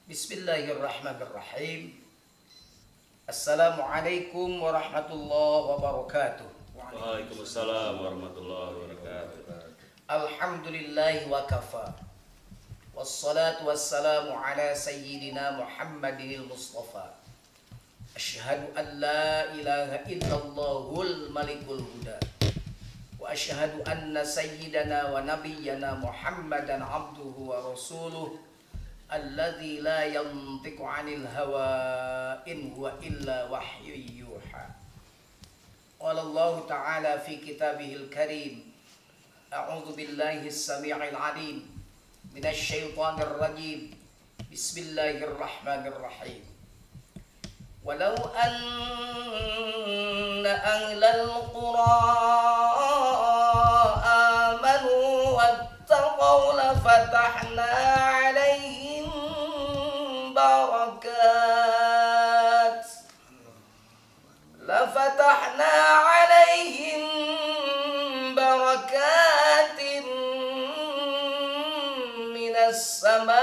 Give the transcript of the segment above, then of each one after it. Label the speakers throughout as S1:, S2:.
S1: Bismillahirrahmanirrahim. Assalamualaikum warahmatullahi wabarakatuh.
S2: Waalaikumsalam warahmatullahi wabarakatuh.
S1: Alhamdulillahi wa kafa. Wassalatu wassalamu ala sayyidina Muhammadinil Mustafa. Asyhadu an la ilaha illallahul malikul huda. Wa asyhadu anna sayyidana wa nabiyyana Muhammadan abduhu wa rasuluh. Alladzi la yantiqu 'anil hawa in huwa illa wahyu yuha. Qala Allah Ta'ala fi kitabihil karim. A'udzu billahi as-sami'il 'alim minasy syaithanir rajim. Bismillahirrahmanirrahim. Walau anna ahlal qura amanu wattaqaw la fatahna 'alaihim barakat la fatahna 'alaihim barakatin minas samaa'i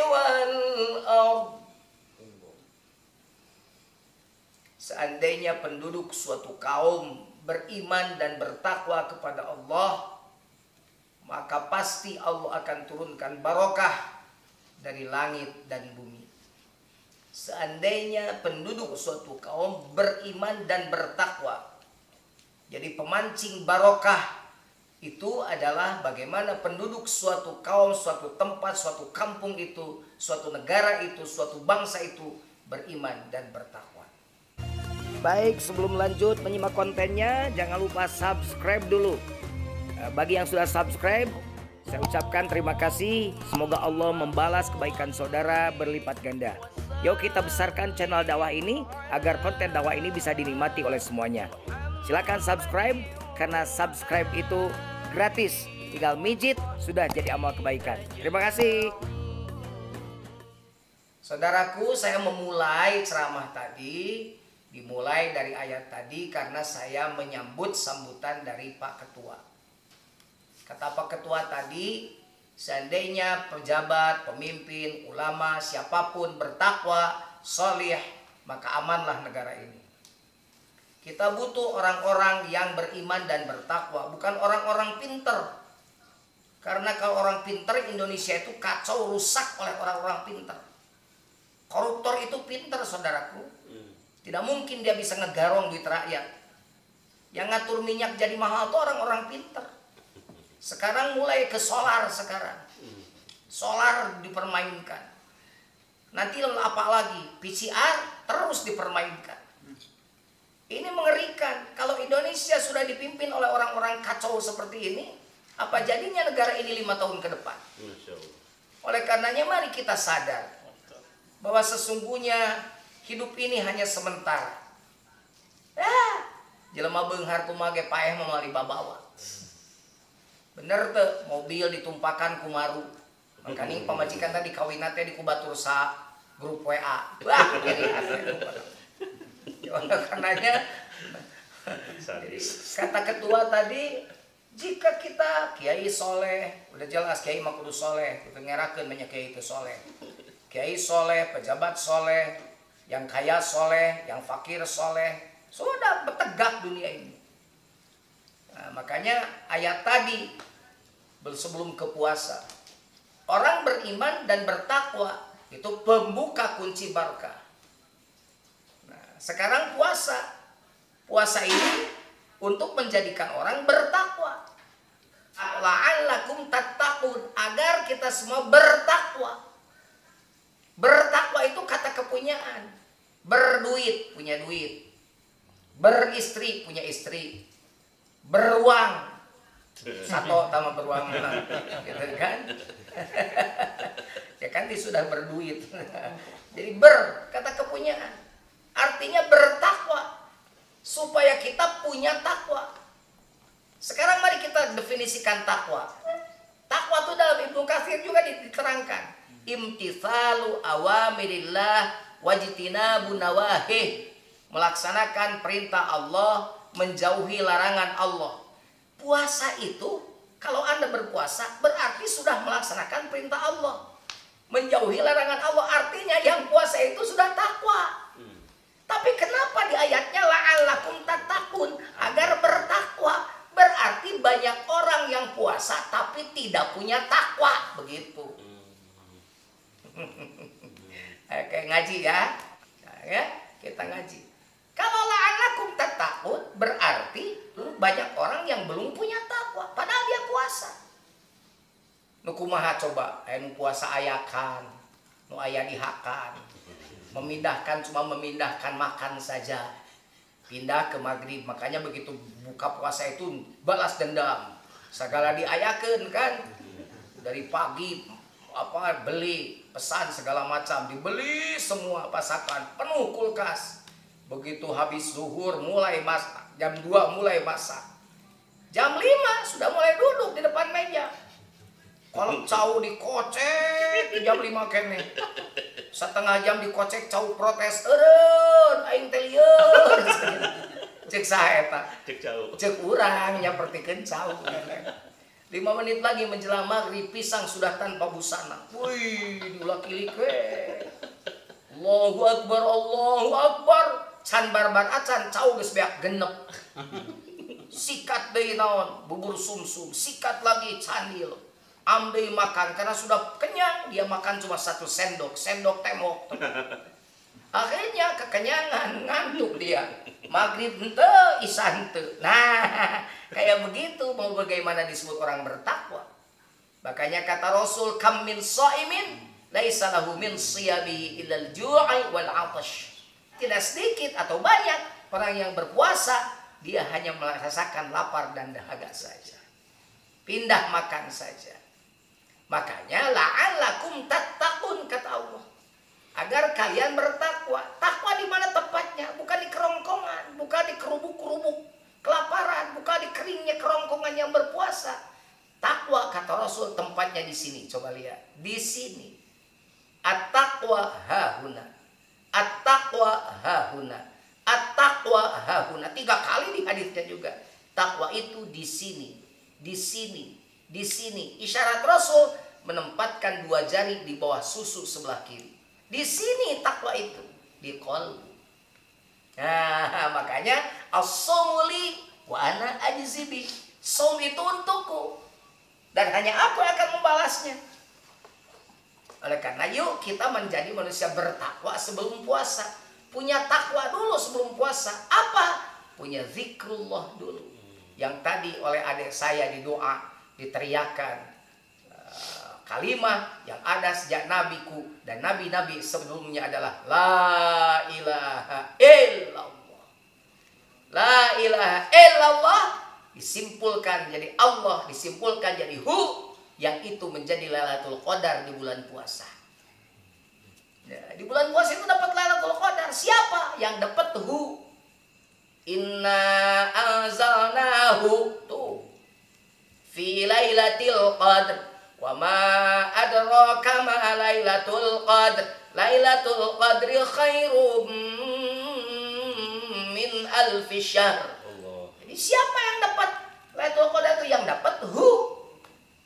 S1: wal ardh. Seandainya penduduk suatu kaum beriman dan bertakwa kepada Allah, maka pasti Allah akan turunkan barokah dari langit dan bumi. Seandainya penduduk suatu kaum beriman dan bertakwa, jadi pemancing barokah itu adalah bagaimana penduduk suatu kaum, suatu tempat, suatu kampung itu, suatu negara itu, suatu bangsa itu beriman dan bertakwa. Baik, sebelum lanjut menyimak kontennya, jangan lupa subscribe dulu. Bagi yang sudah subscribe, saya ucapkan terima kasih. Semoga Allah membalas kebaikan saudara berlipat ganda. Yuk kita besarkan channel dakwah ini agar konten dakwah ini bisa dinikmati oleh semuanya. Silakan subscribe, karena subscribe itu gratis. Tinggal mijit, sudah jadi amal kebaikan. Terima kasih. Saudaraku, saya memulai ceramah tadi, dimulai dari ayat tadi karena saya menyambut sambutan dari Pak Ketua. Kata Pak Ketua tadi, seandainya pejabat, pemimpin, ulama, siapapun bertakwa, solih, maka amanlah negara ini. Kita butuh orang-orang yang beriman dan bertakwa, bukan orang-orang pinter. Karena kalau orang pinter, Indonesia itu kacau, rusak oleh orang-orang pinter. Koruptor itu pinter, saudaraku. Tidak mungkin dia bisa ngegarong duit rakyat. Yang ngatur minyak jadi mahal itu orang-orang pinter. Sekarang mulai ke solar sekarang. Solar dipermainkan. Nanti apa lagi? PCR terus dipermainkan. Ini mengerikan. Kalau Indonesia sudah dipimpin oleh orang-orang kacau seperti ini, apa jadinya negara ini 5 tahun ke depan? Oleh karenanya mari kita sadar bahwa sesungguhnya hidup ini hanya sementara. Jelema beunghar kumaha paeh mamali babawa. Bener tuh, mobil ditumpahkan kumaru. Makanya pamajikan tadi kawinna teh di kubatur sa grup WA. Wah, ini oleh karenanya kata ketua tadi, jika kita kiai soleh, udah jelas kiai mah kudu soleh, kita ngerakeun banyak kiai itu soleh. Kiai soleh, pejabat soleh, yang kaya soleh, yang fakir soleh, sudah bertegak dunia ini. Nah, makanya ayat tadi sebelum ke puasa, orang beriman dan bertakwa itu pembuka kunci barokah. Nah, sekarang puasa ini untuk menjadikan orang bertakwa. La'allakum tattaqun, agar kita semua bertakwa. Bertakwa itu kata kepunyaan. Berduit, punya duit. Beristri, punya istri. Beruang, satu sama beruang, gitu kan? Ya kan dia sudah berduit. Jadi kata kepunyaan. Artinya bertakwa. Supaya kita punya takwa. Sekarang mari kita definisikan takwa. Takwa itu dalam Ibnu Katsir juga diterangkan. Imtithalu awamirillah wajtinabu nawahih. Melaksanakan perintah Allah, menjauhi larangan Allah. Puasa itu Kalau Anda berpuasa berarti sudah melaksanakan perintah Allah, menjauhi larangan Allah. Artinya yang puasa itu sudah takwa. Tapi kenapa di ayatnya la'allakum tattaqun, agar bertakwa? Berarti banyak orang yang puasa tapi tidak punya takwa, begitu. Kayak ngaji ya. Nah, ya, kita ngaji. Kalau la'allakum tattaqun berarti banyak orang yang belum punya takwa padahal dia puasa. Nu kumaha coba, nu puasa ayakan, nu aya dihakan. Cuma memindahkan makan saja. Pindah ke maghrib. Makanya begitu buka puasa itu balas dendam. Segala diayakeun kan. Dari pagi beli, pesan segala macam, dibeli semua pasakan, penuh kulkas. Begitu habis zuhur mulai masak, jam 2 mulai masak. Jam 5 sudah mulai duduk di depan meja. Kalau cau dikocek jam 5 kene. Setengah jam dikocek cau protes, eureun aing teh lieur. Cek saha eta?
S2: Cek jauh.
S1: Cek urang nyapertikeun cau. 5 menit lagi menjelang maghrib pisang sudah tanpa busana. Wih, diulah kilik we. Allahu akbar, Allahu akbar. Can barbar acan cau geus beak genep. Sikat deui naon? Bubur sumsum, sikat lagi candil. Ambil makan karena sudah kenyang, dia makan cuma 1 sendok temok. Akhirnya kekenyangan, ngantuk dia. Maghrib ente, isya ente. Nah, kayak begitu mau bagaimana disebut orang bertakwa. Makanya kata Rasul, kam min shaimin laisa lahu min siyabi illal ju'i wal 'atash. Tidak sedikit atau banyak orang yang berpuasa, dia hanya merasakan lapar dan dahaga saja. Pindah makan saja. Makanya la'allakum tattaqun kata Allah. Agar kalian bertakwa. Takwa di mana tepatnya? Bukan di kerongkongan, bukan di kerubuk-kerubuk kelaparan, bukan di keringnya kerongkongan yang berpuasa. Takwa kata Rasul tempatnya di sini. Coba lihat. Di sini. At-taqwa hahuna. At-taqwa hahuna. At-taqwa hahuna. 3 kali di hadisnya juga. Takwa itu di sini. Di sini. Di sini. Isyarat Rasul menempatkan 2 jari di bawah susu sebelah kiri. Di sini takwa itu. Di qalbu. Nah, makanya as-shaumu li wa ana ajzi bi. Shaum itu untukku dan hanya aku yang akan membalasnya. Oleh karena yuk kita menjadi manusia bertakwa sebelum puasa. Punya takwa dulu sebelum puasa. Apa? Punya zikrullah dulu. Yang tadi oleh adik saya di doa diteriakan kalimat yang ada sejak nabiku dan nabi-nabi sebelumnya adalah la ilaha illallah. La ilaha illallah disimpulkan jadi Allah, disimpulkan jadi hu, yang itu menjadi Lailatul Qadar di bulan puasa. Ya, di bulan puasa itu dapat Lailatul Qadar. Siapa yang dapat hu? Inna anzalnahu tuh fi Lailatul Qadar. Wa ma adraka ma Lailatul Qadr. Lailatul Qadri khairum min alfi syahr. Jadi siapa yang dapat Lailatul Qadar itu? Yang dapat hu.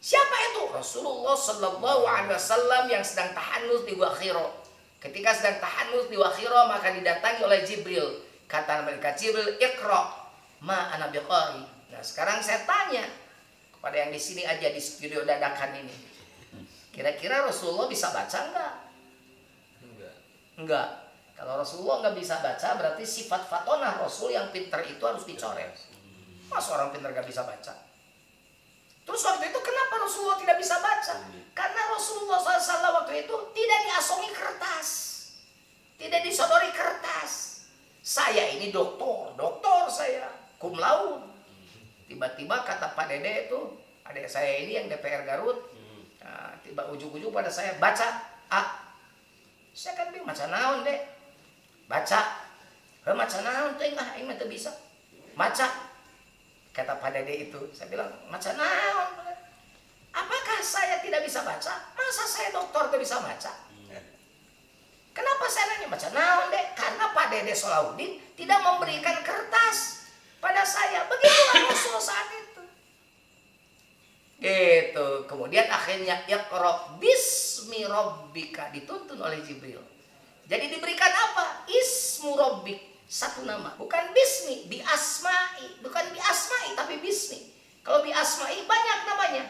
S1: Siapa itu? Rasulullah sallallahu alaihi wasallam yang sedang tahannus di Gua Hira. Ketika sedang tahannus di Gua Hira maka didatangi oleh Jibril. Kata malaikat Jibril, "Iqra ma ana biqari." Nah, sekarang saya tanya pada yang di sini aja di studio dadakan ini, kira-kira Rasulullah bisa baca enggak? Enggak. Kalau Rasulullah enggak bisa baca, berarti sifat fatonah Rasul yang pintar itu harus dicoret. Masa orang pintar enggak bisa baca? Terus waktu itu kenapa Rasulullah tidak bisa baca? Karena Rasulullah SAW waktu itu tidak diasongi kertas, tidak disodori kertas. Saya ini doktor saya, cum laude. Tiba-tiba kata Pak Dede itu, adik saya ini yang DPR Garut, nah, tiba ujuk-ujuk pada saya, baca A. Saya kan bilang, baca naon dek? Baca. Baca naon tuh enggak, ini tuh bisa. Baca. Kata Pak Dede itu, saya bilang, baca naon? Apakah saya tidak bisa baca? Masa saya dokter tuh bisa baca? Kenapa saya nanya baca naon dek? Karena Pak Dede Solahuddin tidak memberikan kertas pada saya. Begitulah Rasul saat itu. Gitu. Kemudian akhirnya iqra bismi rabbika dituntun oleh Jibril. Jadi diberikan apa? Ismu rabbik, satu nama. Bukan bismi, bi asma'i. Bukan bi asma'i tapi bismi. Kalau bi asma'i banyak namanya.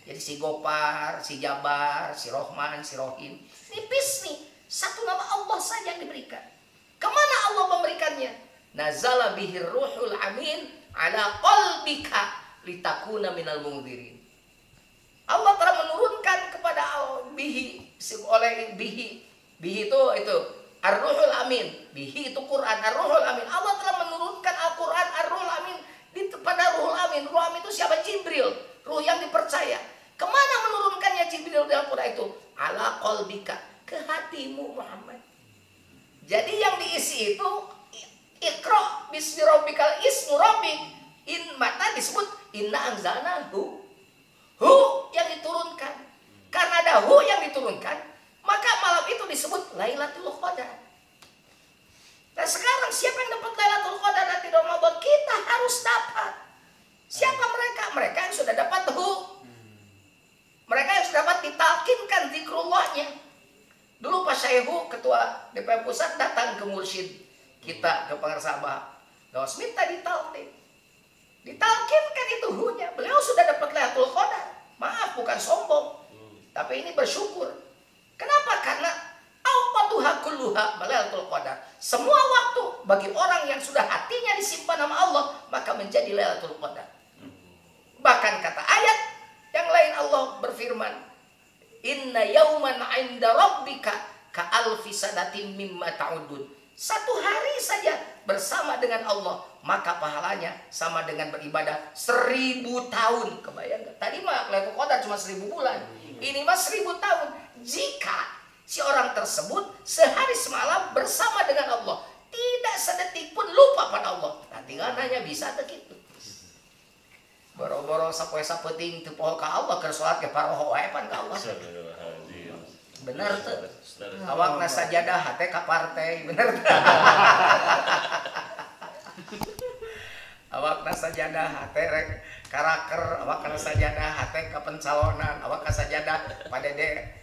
S1: Jadi si Gopar, si Jabar, si Rohman, si Rohim. Ini bismi, satu nama Allah saja yang diberikan. Kemana Allah memberikannya? Nazala bihir ruhul amin ala qalbika litakuna minal munzirin. Allah telah menurunkan kepada bihi oleh bihi itu ar-ruhul amin, bihi itu Quran, ar-ruhul amin. Allah telah menurunkan Al-Quran ar-ruhul amin pada ruhul amin. Ruhul amin itu siapa? Jibril, ruh yang dipercaya. Kemana menurunkannya Jibril dalam Quran itu? Ala qalbika, ke hatimu Muhammad. Jadi yang diisi itu iqra bismi rabbikal ismu rabbik. In mata disebut inna anzalnahu. Hu yang diturunkan. Karena ada hu yang diturunkan, maka malam itu disebut Lailatul Qadar. Dan sekarang siapa yang dapat Lailatul Qadar nanti Ramadan? Kita harus dapat. Siapa mereka? Mereka yang sudah dapat hu. Mereka yang sudah dapat ditalkinkan zikrullahnya. Dulu Pak Syaihu, ketua DPR Pusat, datang ke mursyid kita, ke Pengersabah. Gawas minta ditalkin. Ditalkinkan itu hunya. Beliau sudah dapat Lailatul Qadar. Maaf, bukan sombong. Tapi ini bersyukur. Kenapa? Karena awqatuha kulluha Lailatul Qadar. Semua waktu bagi orang yang sudah hatinya disimpan nama Allah, maka menjadi Lailatul Qadar. Bahkan kata ayat yang lain Allah berfirman, Inna yauman 'inda rabbika ka alfi sanatin mimma ta'udun. Satu hari saja bersama dengan Allah, maka pahalanya sama dengan beribadah 1000 tahun. Kebayang gak? Tadi mah Lailatul Qadar cuma 1000 bulan. Ini mah 1000 tahun. Jika si orang tersebut sehari semalam bersama dengan Allah, tidak sedetik pun lupa pada Allah. Nanti kan hanya bisa begitu. Boro-boro sapoe-sapoe ting teu poho ka Allah keur salat ge paroho wae pan ka Allah. Bener tuh. Awakna sajadah hate ka partai, bener tuh. Awakna sajadah hate rek karaker, awakna sajadah hate ka pencalonan, awakna sajadah padede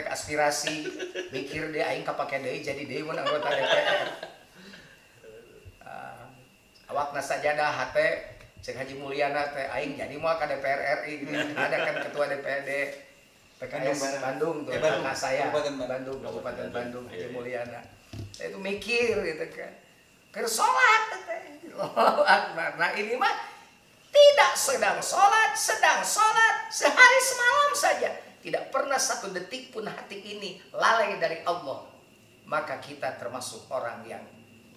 S1: aspirasi, mikir dia aing kapake deui jadi deui mun anggota DPR. Awakna sajadah hate cek Haji Mulyana teh aing jadi moal ka DPR RI gitu. Ada kan ketua DPRD PKS Bandung tuh, kakak saya Kabupaten Bandung Haji Mulyana. Saya itu mikir gitu kan. Keur salat teh. Allahu Akbar. Nah ini mah tidak sedang salat sehari semalam saja. Tidak pernah satu detik pun hati ini lalai dari Allah. Maka kita termasuk orang yang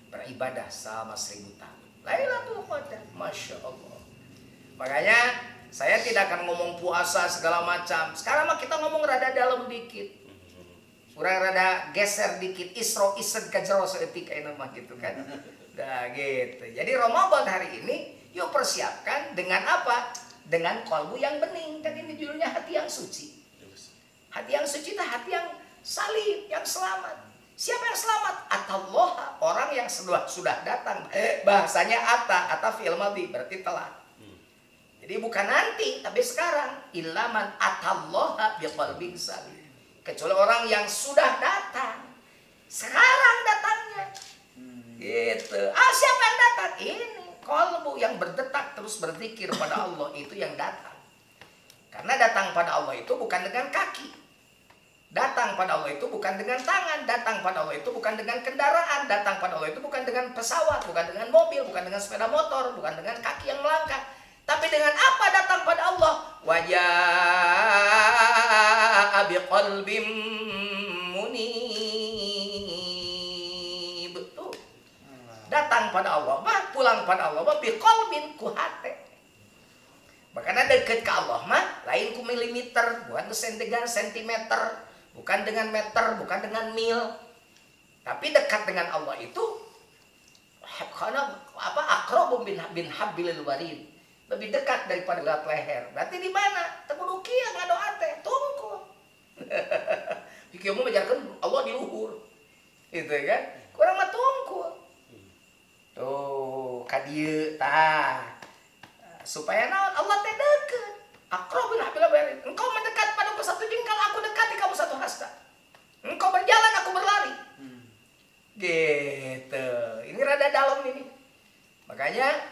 S1: beribadah selama 1000 tahun. Lailatul Qadar, Masya Allah. Makanya saya tidak akan ngomong puasa segala macam. Sekarang mah kita ngomong rada dalam dikit. Kurang rada geser dikit. Isro ised kajero seetik kayak nama gitu kan. Nah gitu. Jadi Ramadan hari ini yuk persiapkan dengan apa? Dengan kalbu yang bening. Kan ini judulnya hati yang suci. Hati yang suci itu hati yang salim, yang selamat. Siapa yang selamat? Atallah, orang yang sudah datang. Bahasanya ata fi'il madhi, berarti telah. Jadi bukan nanti, tapi sekarang. Ilaman atallaha biqalbin salim. Kecuali orang yang sudah datang. Sekarang datangnya. Gitu. Siapa yang datang? Ini kalbu yang berdetak terus berzikir pada Allah, itu yang datang. Karena datang pada Allah itu bukan dengan kaki. Datang pada Allah itu bukan dengan tangan, datang pada Allah itu bukan dengan kendaraan, datang pada Allah itu bukan dengan pesawat, bukan dengan mobil, bukan dengan sepeda motor, bukan dengan kaki yang melangkah. Tapi dengan apa datang pada Allah? Wajaa biqalbim munib. Betul. Datang pada Allah, pulang pada Allah, biqalbin ku hate. Makanya dekat ke Allah mah lain ku milimeter, bukan ku sentimeter. Bukan dengan meter, bukan dengan mil. Tapi dekat dengan Allah itu karena apa? Aqrabu bin hablil warid. Lebih dekat daripada urat leher. Berarti di mana? Teu kudu kieu ngadoa teh, tungkul. Kieu mah menjarkeun Allah di luhur. Gitu kan? Kurang mah tungkul. Tuh, ka dieu tah. Supaya naon? Allah teh deukeut. Akrobin habil barin. Engkau mendekat padaku satu jengkal, aku dekati kamu satu hasta. Engkau berjalan, aku berlari. Gitu. Ini rada dalam ini. Makanya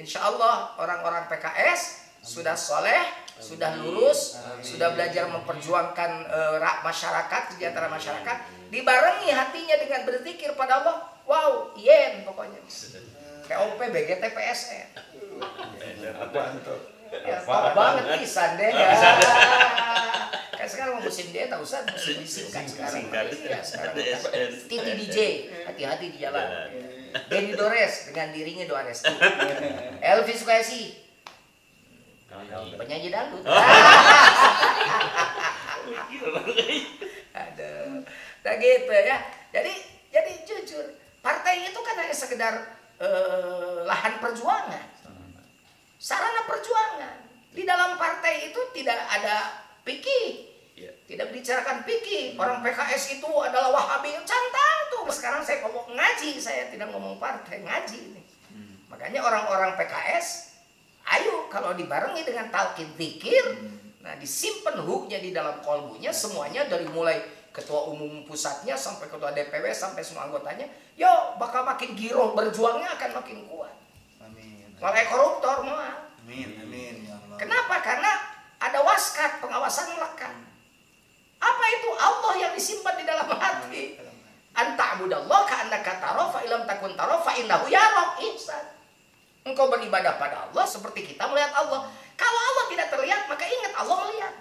S1: insya Allah orang-orang PKS sudah soleh, sudah lurus, sudah belajar memperjuangkan masyarakat, kesejahteraan masyarakat, dibarengi hatinya dengan berzikir pada Allah. Wow, yen pokoknya. POP, BGT, PSN. Ya, top banget pisan deh ya. Kan sekarang mau musim dia tak usah musim disingkat sekarang. Iya, sekarang Titi DJ, hati-hati di jalan. Benny Dores dengan dirinya doa restu. Elvis Sukaisi, penyanyi dangdut. Aduh, nah gitu ya. Jadi jujur, partai itu kan hanya sekedar lahan perjuangan. Sarana perjuangan. Di dalam partai itu tidak ada fikih. Tidak dibicarakan fikih. Orang PKS itu adalah Wahabi. Cantang tuh. Sekarang saya ngomong ngaji, saya tidak ngomong partai, ngaji ini. Makanya orang-orang PKS, ayo kalau dibarengi dengan talqin zikir, nah disimpan huknya di dalam kolbunya semuanya dari mulai ketua umum pusatnya sampai ketua DPW sampai semua anggotanya, yo bakal makin giroh berjuangnya akan makin kuat. Mulai koruptor mual.
S3: Amin ya Allah.
S1: Kenapa? Karena ada waskat, pengawasan melekat. Apa itu? Allah yang disimpan di dalam hati. Anta'budallah ka'annaka tarahu fa illam takun tarahu fa innahu yarak. Ihsan. Engkau beribadah pada Allah seperti kita melihat Allah. Kalau Allah tidak terlihat, maka ingat Allah melihat.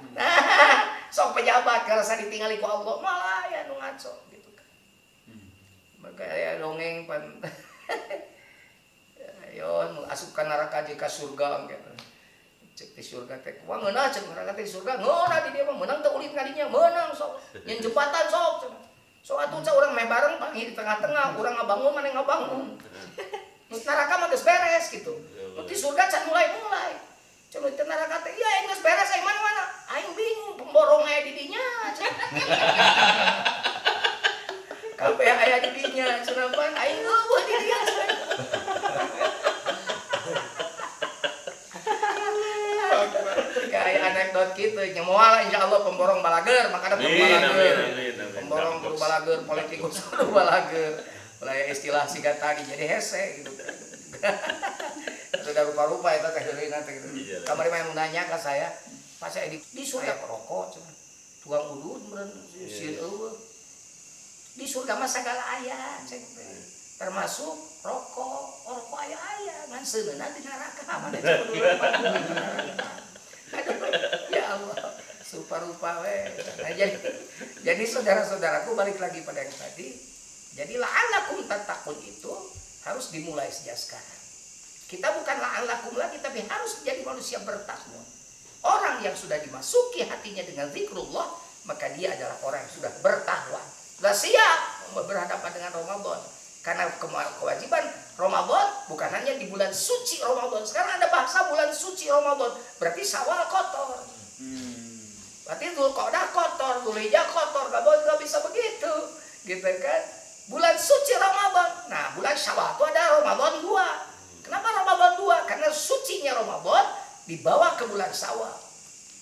S1: Sok pejabat kalau saya ditinggali ku Allah, malah ya nu ngaco gitu kan. Maka ya dongeng pan. Yo asup ka neraka jika surga gitu. Cek di surga teh kuang ngeunah cek neraka teh di surga ngeunah di dia mah menang teh ulin kadinya menang sok nyen jembatan sok sok atuh ca urang meh bareng panggil di tengah-tengah urang ngabangun mana ngabangun neraka mah geus beres gitu di surga can mulai cuma di neraka teh iya geus beres aing mana aing bingung pemborong aya di dinya kabeh aya di dinya cenah aing eueuh di dinya kayak anekdot gitu nyemoal insya Allah pemborong balager maka ada pemborong guru balager politikus guru balager mulai istilah siga tadi jadi hese gitu sudah rupa-rupa itu teh deui nanti gitu kamari mah nanya ke saya pas saya di surga rokok cuma tuang udud meureun sieun eueuh di surga mah sagala aya termasuk rokok aya ngan seuneunan di neraka mana ya Allah, rupa-rupa weh. Nah, jadi saudara-saudaraku balik lagi pada yang tadi. Jadi la'allakum tattaqun itu harus dimulai sejak sekarang. Kita bukan la'allakum lagi tapi harus menjadi manusia bertakwa. Orang yang sudah dimasuki hatinya dengan zikrullah, maka dia adalah orang yang sudah bertakwa. Sudah siap berhadapan dengan Ramadan. Karena kewajiban Ramadan bukan hanya di bulan suci Ramadan. Sekarang ada bahasa bulan suci Ramadan. Berarti Syawal kotor. Berarti Dzulqa'dah kotor, Dzulhijjah kotor. Gak bisa begitu. Gitu kan. Bulan suci Ramadan. Nah bulan Syawal itu ada Ramadan 2. Kenapa Ramadan 2? Karena sucinya Ramadan dibawa ke bulan Syawal.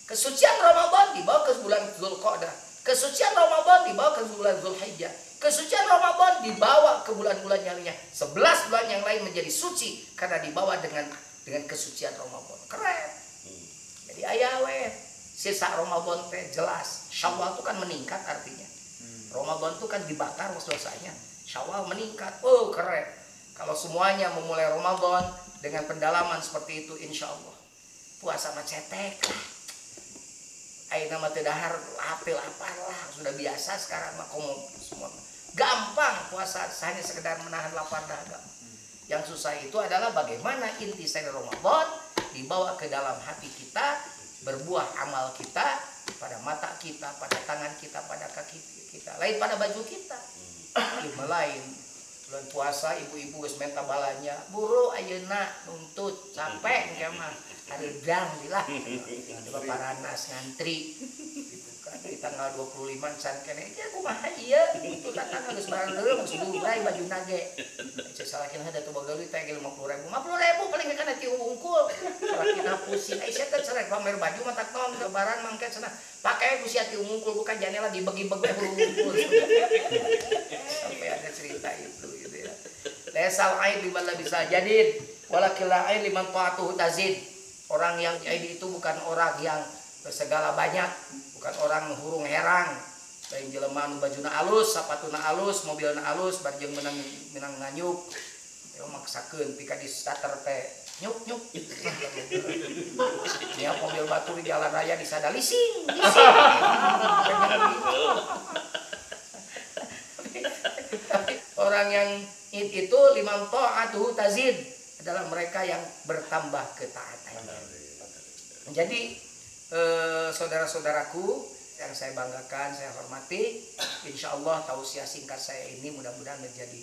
S1: Kesucian Ramadan dibawa ke bulan Dzulqa'dah. Kesucian Ramadan dibawa ke bulan Dzulhijjah. Kesucian Ramadan dibawa ke bulan-bulan yang lainnya. 11 bulan yang lain menjadi suci karena dibawa dengan kesucian Ramadan. Keren. Jadi ayah weh sisa Ramadan teh jelas. Syawal itu kan meningkat artinya. Ramadan itu kan dibakar dosanya. Syawal meningkat. Oh keren. Kalau semuanya memulai Ramadan dengan pendalaman seperti itu insya Allah puasa mah cetek lah. Ayeuna mah teu dahar apel apalah sudah biasa sekarang mah komo semua. Gampang puasa hanya sekedar menahan lapar dahaga. Yang susah itu adalah bagaimana intisari Ramadan dibawa ke dalam hati kita, berbuah amal kita pada mata kita, pada tangan kita, pada kaki kita, lain pada baju kita. Lain bulan puasa ibu-ibu geus menta balanya, buru ayeuna nuntut capek engke mah hareudang dilah. Baparanas ngantri gitu kan. Kita tanggal 25 can kene ya kumaha ieu itu datang geus bareng geus bulai baju nage salakin ada tuh bagawi teh 50.000 paling kana ti unggul salakin pusing sia teh cerek pamer baju mah tak naon lebaran mangke cenah pakai ku sia ti unggul bukan janela dibagi-bagi unggul sampai ada cerita itu gitu ya lesal aid liman bisa jadid walakil aid liman ta'atuhu tazid. Orang yang aid itu bukan orang yang segala banyak, bukan orang hurung herang. Lain jelema anu bajuna alus, sapatuna alus, mobilna alus, barjeng menang nganyuk. Ya maksakeun pika di starter teh nyuk. Ya mobil batu di jalan raya disada lising. Tapi orang yang itu limam ta'atuhu tazid adalah mereka yang bertambah ketaatan. Jadi saudara-saudaraku yang saya banggakan, saya hormati, insya Allah tausiah singkat saya ini mudah-mudahan menjadi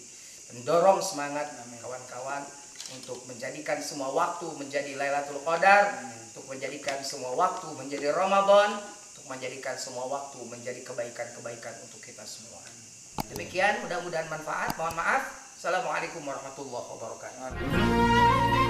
S1: pendorong semangat kawan-kawan untuk menjadikan semua waktu menjadi Lailatul Qadar, untuk menjadikan semua waktu menjadi Ramadan, untuk menjadikan semua waktu menjadi kebaikan-kebaikan untuk kita semua. Demikian, mudah-mudahan manfaat. Mohon maaf. Assalamualaikum warahmatullahi wabarakatuh.